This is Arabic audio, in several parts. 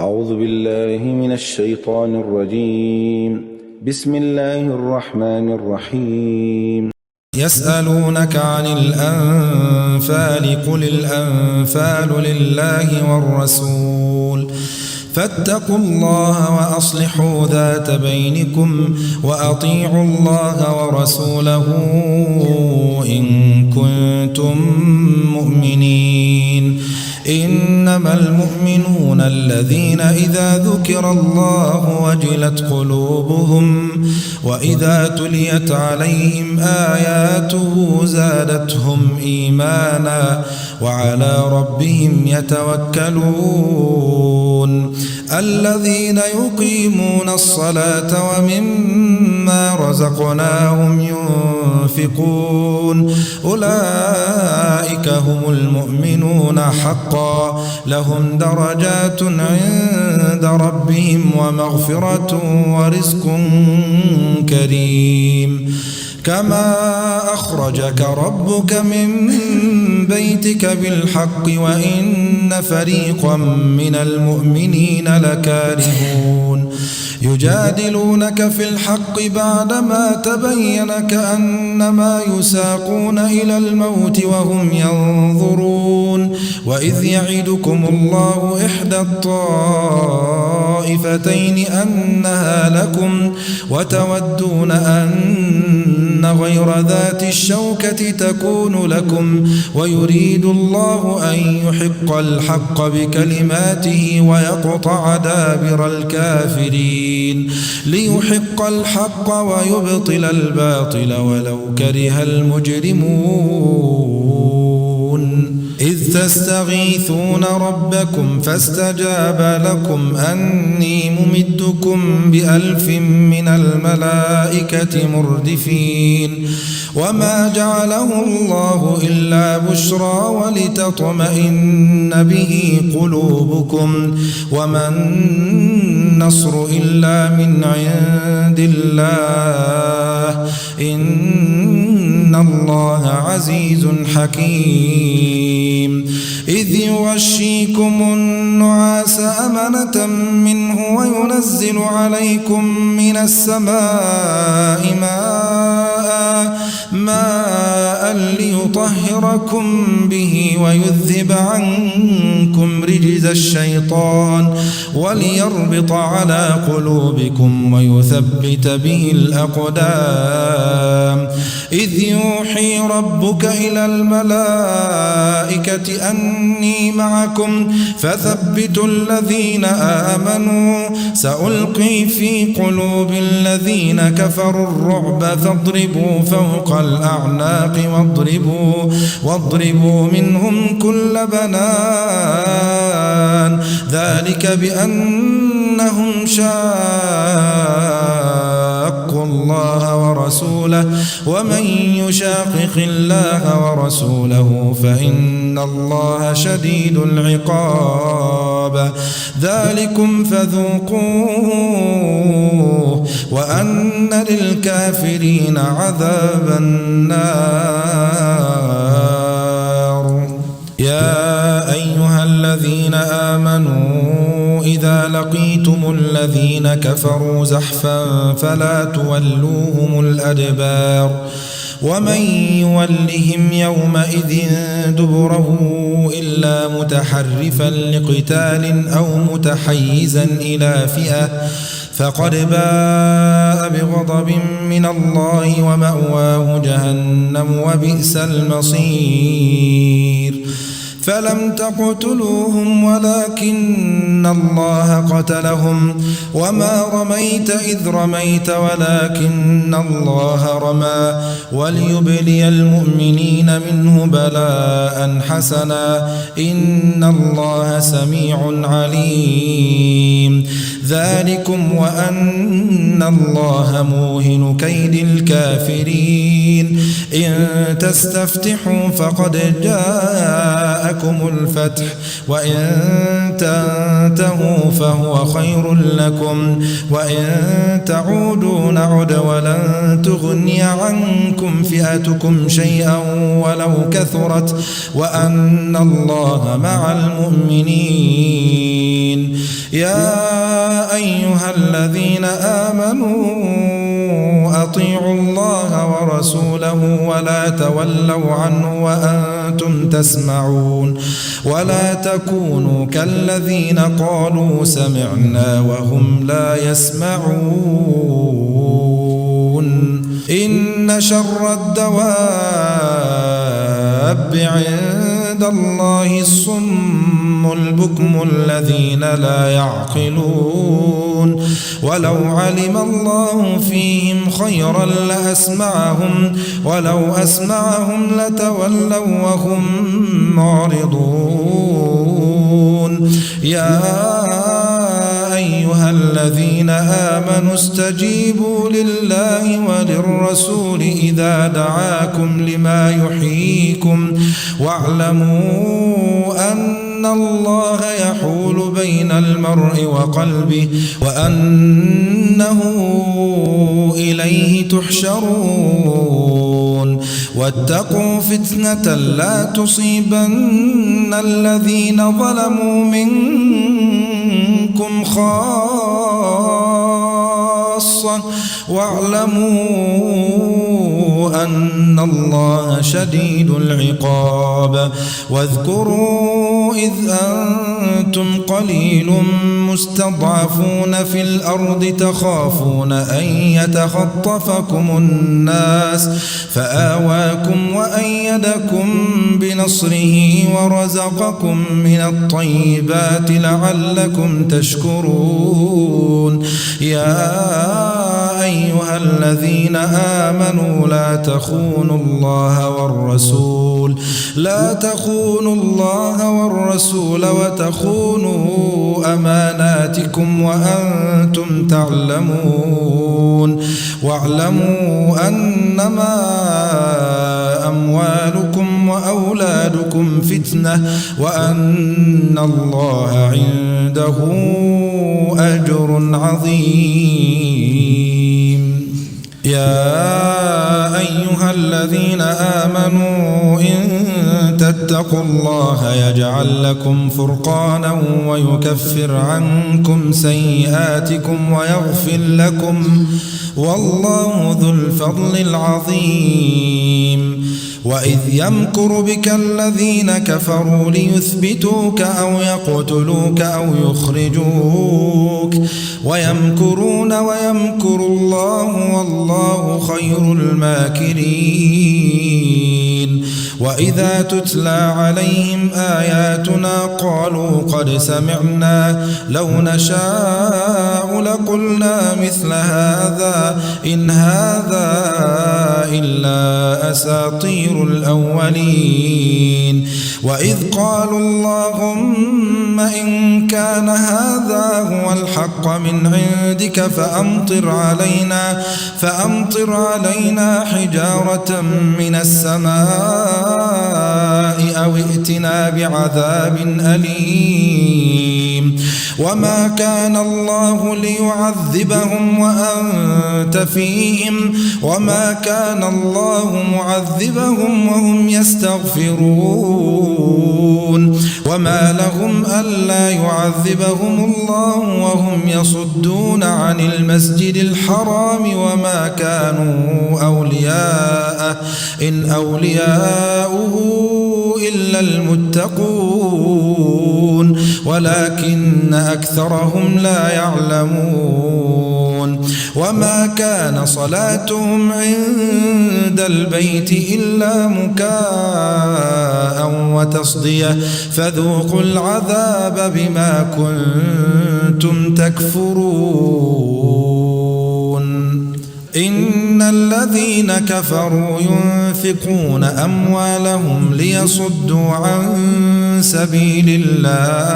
أعوذ بالله من الشيطان الرجيم. بسم الله الرحمن الرحيم. يسألونك عن الأنفال قل الأنفال لله والرسول فاتقوا الله وأصلحوا ذات بينكم وأطيعوا الله ورسوله إن كنتم مؤمنين. إنما المؤمنون الذين إذا ذكر الله وجلت قلوبهم وإذا تليت عليهم آياته زادتهم إيمانا وعلى ربهم يتوكلون. الذين يقيمون الصلاة ومما رزقناهم ينفقون أولئك هم المؤمنون حقا لهم درجات عند ربهم ومغفرة ورزق كريم. كما أخرجك ربك من بيتك بالحق وإن فريقا من المؤمنين لكارهون. يجادلونك في الحق بعدما تبين كأنما يساقون إلى الموت وهم ينظرون. وإذ يعدكم الله إحدى الطائفتين أنها لكم وتودون أن غير ذات الشوكة تكون لكم ويريد الله أن يحق الحق بكلماته ويقطع دابر الكافرين ليحق الحق ويبطل الباطل ولو كره المجرمون. إذ تستغيثون ربكم فاستجاب لكم أني ممدكم ب1000 من الملائكة مردفين. وما جعله الله إلا بشرى ولتطمئن به قلوبكم وما النصر إلا من عند الله إن الله عزيز حكيم. إذ يغشيكم النعاس أمنة منه وينزل عليكم من السماء ماء ليطهركم به ويذهب عنكم رجز الشيطان وليربط على قلوبكم ويثبت به الأقدام. إذ يوحي ربك إلى الملائكة أني معكم فثبتوا الذين آمنوا سألقي في قلوب الذين كفروا الرعب فاضربوا فوق الأعناق واضربوا منهم كل بنان ذلك بأنهم شاقوا الله ورسوله ومن يشاقق الله ورسوله فإن الله شديد العقاب. ذلكم فذوقوه وأن للكافرين عذاب النار. يا أيها الذين آمنوا إذا لقيتم الذين كفروا زحفا فلا تولوهم الأدبار ومن يولهم يومئذ دبره إلا متحرفا لقتال أو متحيزا إلى فئة فقد باء بغضب من الله ومأواه جهنم وبئس المصير. فلم تقتلوهم ولكن الله قتلهم وما رميت إذ رميت ولكن الله رمى وليبلي المؤمنين منه بلاء حسنا إن الله سميع عليم. ذلكم وأن الله موهن كيد الكافرين. إن تستفتحوا فقد جاءكم الفتح وإن تنتهوا فهو خير لكم وإن تعودوا نعد ولن تغني عنكم فئتكم شيئا ولو كثرت وأن الله مع المؤمنين. يا أيها الذين آمنوا أطيعوا الله ورسوله ولا تولوا عنه وأنتم تسمعون ولا تكونوا كالذين قالوا سمعنا وهم لا يسمعون إن شر الدواب عند الله الصم البكم الذين لا يعقلون ولو علم الله فيهم خيرا لأسمعهم ولو أسمعهم لتولوا وهم معرضون يا أيها الذين آمنوا استجيبوا لله وللرسول إذا دعاكم لما يحييكم واعلموا أن الله يحول بين المرء وقلبه وأنه إليه تحشرون واتقوا فتنة لا تصيبن الذين ظلموا منكم خاصة واعلموا أن الله شديد العقاب واذكروا إذ أنتم قليل مستضعفون في الأرض تخافون أن يتخطفكم الناس فآواكم وأيدكم بنصره ورزقكم من الطيبات لعلكم تشكرون يا أيها الذين آمنوا لا تخونوا الله والرسول وتخونوا أماناتكم وأنتم تعلمون واعلموا أنما أموالكم وأولادكم فتنة وأن الله عنده أجر عظيم يا أيها الذين آمنوا إن تتقوا الله يجعل لكم فرقانا ويكفر عنكم سيئاتكم ويغفر لكم والله ذو الفضل العظيم وإذ يمكر بك الذين كفروا ليثبتوك أو يقتلوك أو يخرجوك ويمكرون ويمكر الله والله خير الماكرين وإذا تتلى عليهم آياتنا قالوا قد سمعنا لو نشاء لقلنا مثل هذا إن هذا إلا أساطير الأولين وإذ قالوا اللهم إن كان هذا هو الحق من عندك فأمطر علينا حجارة من السماء أو ائتنا بعذاب أليم وما كان الله ليعذبهم وأنت فيهم وما كان الله معذبهم وهم يستغفرون وما لهم ألا يعذبهم الله وهم يصدون عن المسجد الحرام وما كانوا أولياءه إن أولياؤه إلا المتقون ولكن أكثرهم لا يعلمون وما كان صلاتهم عند البيت إلا مكاء وتصدية فذوقوا العذاب بما كنتم تكفرون إن الذين كفروا ينفقون أموالهم ليصدوا عن سبيل الله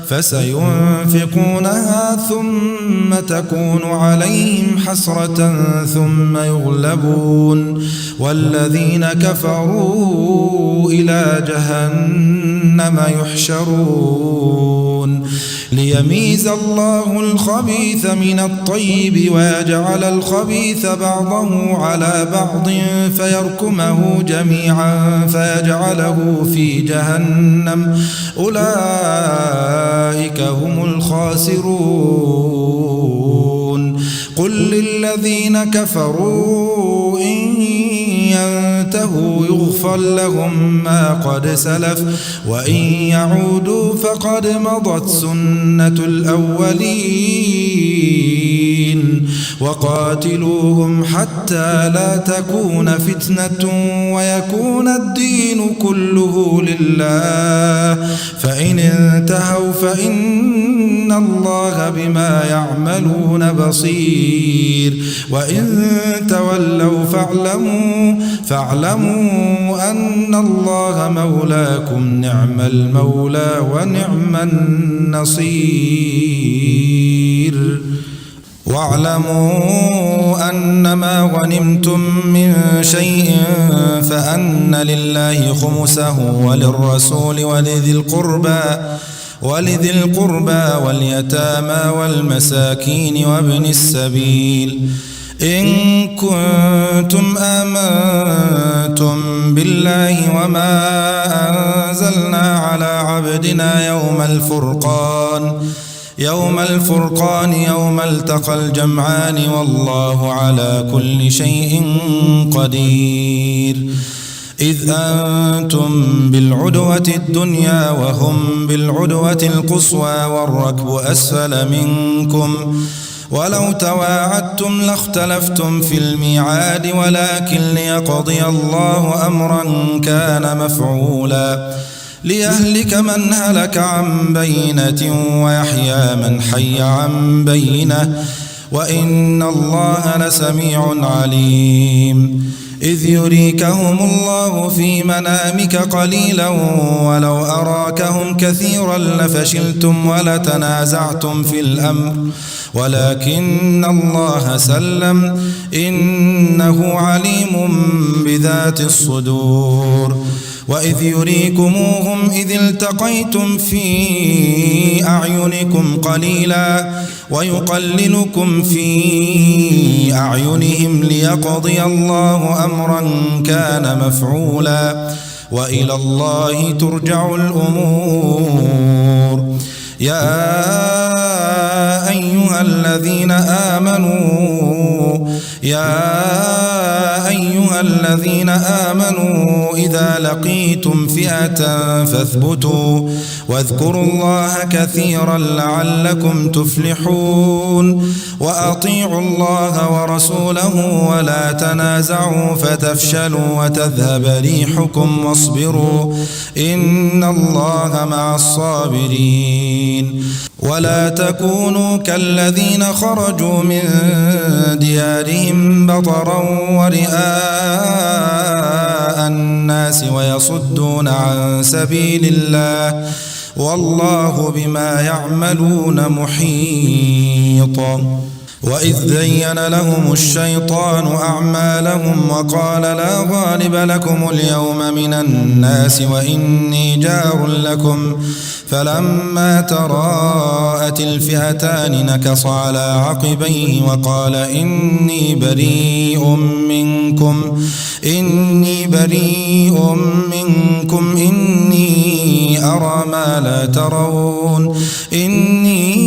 فسينفقونها ثم تكون عليهم حسرة ثم يغلبون والذين كفروا إلى جهنم يحشرون ليميز الله الخبيث من الطيب ويجعل الخبيث بعضه على بعض فيركمه جميعا فيجعله في جهنم أولئك هم الخاسرون قل للذين كفروا إن ينتهوا يغفر لهم ما قد سلف وإن يعودوا فقد مضت سنة الأولين وقاتلوهم حتى لا تكون فتنة ويكون الدين كله لله فإن انتهوا فإن الله بما يعملون بصير وإن تولوا فاعلموا أن الله مولاكم نعم المولى ونعم النصير واعلموا أنما غنمتم من شيء فأن لله خمسه وللرسول ولذي القربى واليتامى والمساكين وابن السبيل إن كنتم آمنتم بالله وما أنزلنا على عبدنا يوم الفرقان يوم التقى الجمعان والله على كل شيء قدير إذ أنتم بالعدوة الدنيا وهم بالعدوة القصوى والركب أسفل منكم ولو تواعدتم لاختلفتم في الميعاد ولكن ليقضي الله أمرا كان مفعولا ليهلك من هلك عن بينة ويحيى من حي عن بينة وإن الله لسميع عليم إذ يريكهم الله في منامك قليلا ولو أراكهم كثيرا لفشلتم ولتنازعتم في الأمر ولكن الله سلم إنه عليم بذات الصدور وإذ يريكموهم إذ التقيتم في أعينكم قليلا ويقللكم في أعينهم ليقضي الله أمرا كان مفعولا وإلى الله ترجع الأمور يا أيها الذين آمنوا إذا لقيتم فئة فاثبتوا واذكروا الله كثيرا لعلكم تفلحون وأطيعوا الله ورسوله ولا تنازعوا فتفشلوا وتذهب ريحكم واصبروا إن الله مع الصابرين ولا تكونوا كالذين خرجوا من ديارهم بطرا ورئاء الناس ويصدون عن سبيل الله والله بما يعملون محيط وإذ زين لهم الشيطان أعمالهم وقال لا غالب لكم اليوم من الناس وإني جار لكم فلما تراءت الفئتان نكص على عقبيه وقال إني بريء منكم إني أرى ما لا ترون إني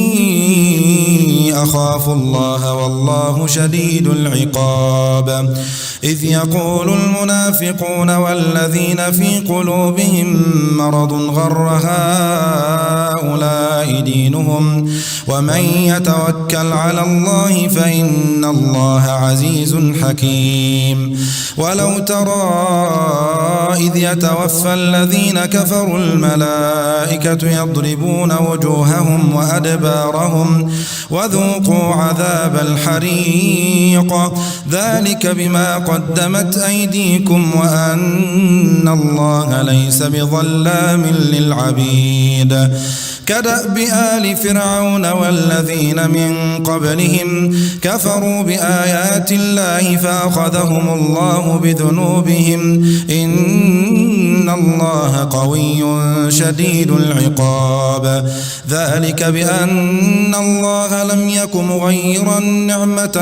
أخاف الله والله شديد العقاب إذ يقول المنافقون والذين في قلوبهم مرض غر هؤلاء دينهم ومن يتوكل على الله فإن الله عزيز حكيم ولو ترى إذ يتوفى الذين كفروا الملائكة يضربون وجوههم وأدبارهم وذوقوا عذاب الحريق ذلك بما قدمت أيديكم وأن الله ليس بظلام للعبيد كدأب آل فرعون والذين من قبلهم كفروا بآيات الله فأخذهم الله بذنوبهم إن إن الله قوي شديد العقاب. ذلك بأن الله لم يك مغيرا نعمة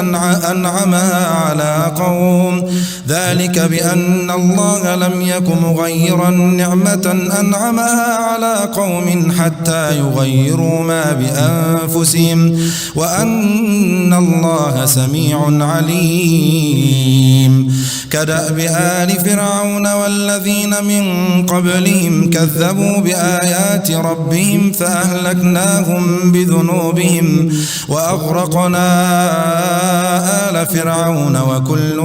أنعمها على قوم حتى يغيروا ما بأنفسهم وأن الله سميع عليم. كدأب آل فرعون والذين من قبلهم كذبوا بآيات ربهم فأهلكناهم بذنوبهم وأغرقنا آل فرعون وكل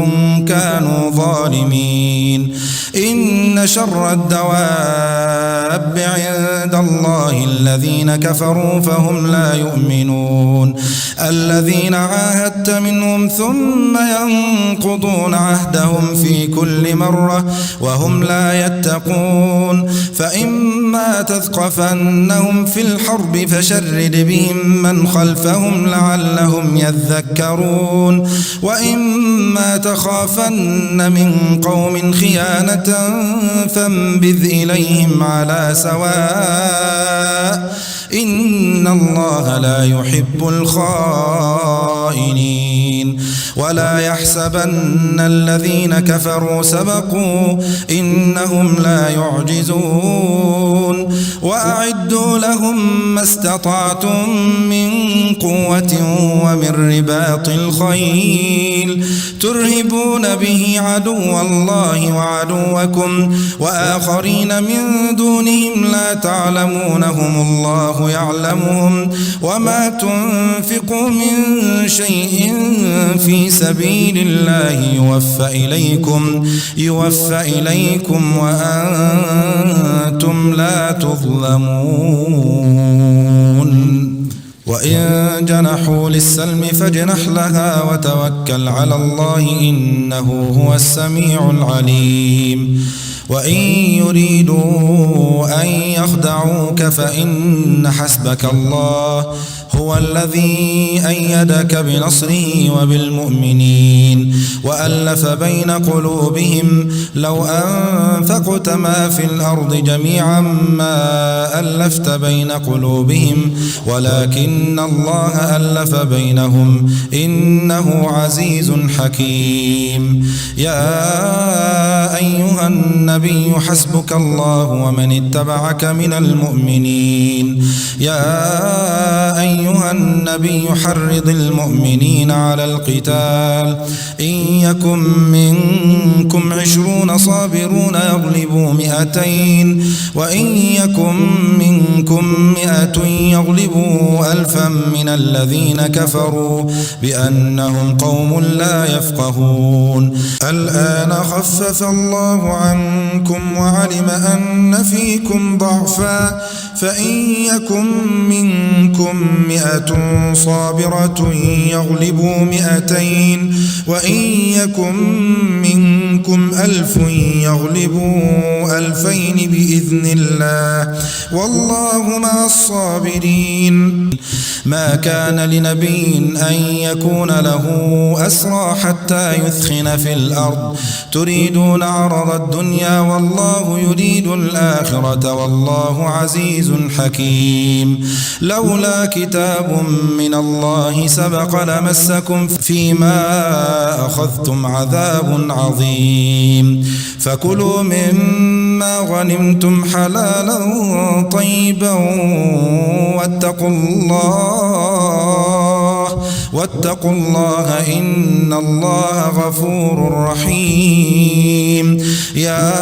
كانوا ظالمين. إن شر الدواب عند الله الذين كفروا فهم لا يؤمنون. الذين عاهدت منهم ثم ينقضون عهدهم في كل مرة وهم لا يتقون. فإما تثقفنهم في الحرب فشرد بهم من خلفهم لعلهم يذكرون. وإما تخافن من قوم خيانة فانبذ إليهم على سواء إن الله لا يحب الخائنين. ولا يحسبن الذين كفروا سبقوا إنهم لا يعجزون. وأعدوا لهم ما استطعتم من قوة ومن رباط الخيل ترهبون به عدو الله وعدوكم وآخرين من دونهم لا تعلمونهم الله يعلمهم. وما تنفقوا من شيء في سبيل الله يوفى إليكم وأنتم لا تظلمون. وإن جنحوا للسلم فاجنح لها وتوكل على الله إنه هو السميع العليم. وإن يريدوا أن يخدعوك فإن حسبك الله هو الذي أيدك بنصره وبالمؤمنين وألف بين قلوبهم لو أنفقت ما في الأرض جميعا ما ألفت بين قلوبهم ولكن الله ألف بينهم إنه عزيز حكيم. يا أيها النبي حسبك الله ومن اتبعك من المؤمنين. يا أيها النبي حرض المؤمنين على القتال إن يكن منكم 20 صابرون يغلبوا 200 وإن يكن منكم 100 يغلبوا 1000 من الذين كفروا بأنهم قوم لا يفقهون. الآن خفف الله عنكم وعلم أن فيكم ضعفا فإن يكن منكم 100 صابرة يغلبوا 200 وإن يكن منكم 1000 يغلبوا 2000 بإذن الله والله مع الصابرين. ما كان لنبي أن يكون له أسرى حتى يثخن في الأرض تريدون عرض الدنيا والله يريد الآخرة والله عزيز حكيم. لولا كتاب من الله سبق لمسكم فيما أخذتم عذاب عظيم. فكلوا مما غنمتم حلالا طيبا واتقوا الله إن الله غفور رحيم. يا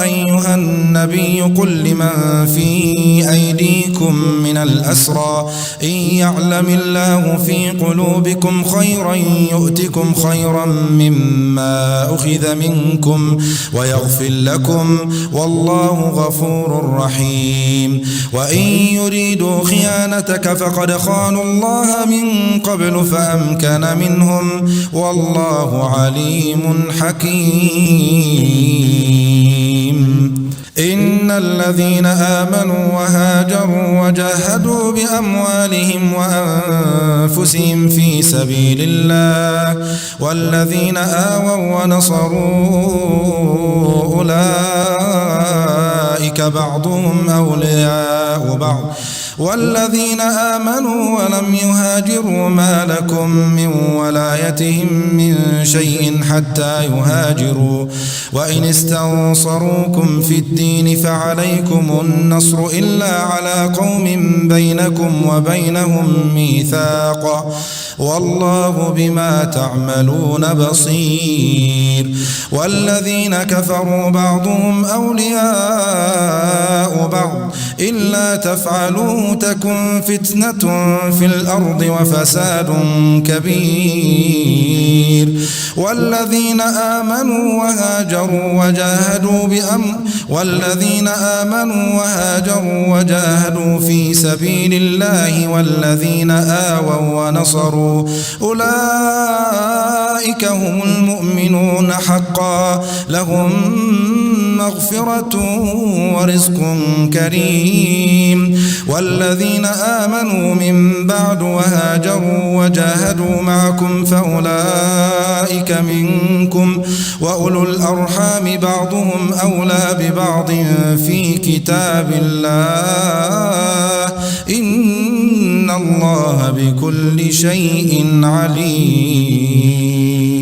أيها النبي قل لمن في أيديكم من الأسرى إن يعلم الله في قلوبكم خيرا يؤتكم خيرا مما أخذ منكم ويغفر لكم والله غفور رحيم. وإن يريدوا خيانتك فقد خانوا الله من قبل فأمكن منهم والله عليم حكيم. إن الذين آمنوا وهاجروا وجاهدوا بأموالهم وأنفسهم في سبيل الله والذين آووا ونصروا أولئك بعضهم أولياء بعض والذين آمنوا ولم يهاجروا ما لكم من ولايتهم من شيء حتى يهاجروا وإن استنصروكم في الدين فعليكم النصر إلا على قوم بينكم وبينهم ميثاق والله بما تعملون بصير والذين كفروا بعضهم أولياء بعض إلا تفعلوا تكن فتنة في الأرض وفساد كبير والذين آمنوا وهاجروا في سبيل الله والذين آووا ونصروا أولئك هم المؤمنون حقا لهم مغفرة ورزق كريم والذين آمنوا من بعد وهاجروا وجاهدوا معكم فأولئك منكم وأولو الأرحام بعضهم أولى ببعض في كتاب الله إن الله بكل شيء عليم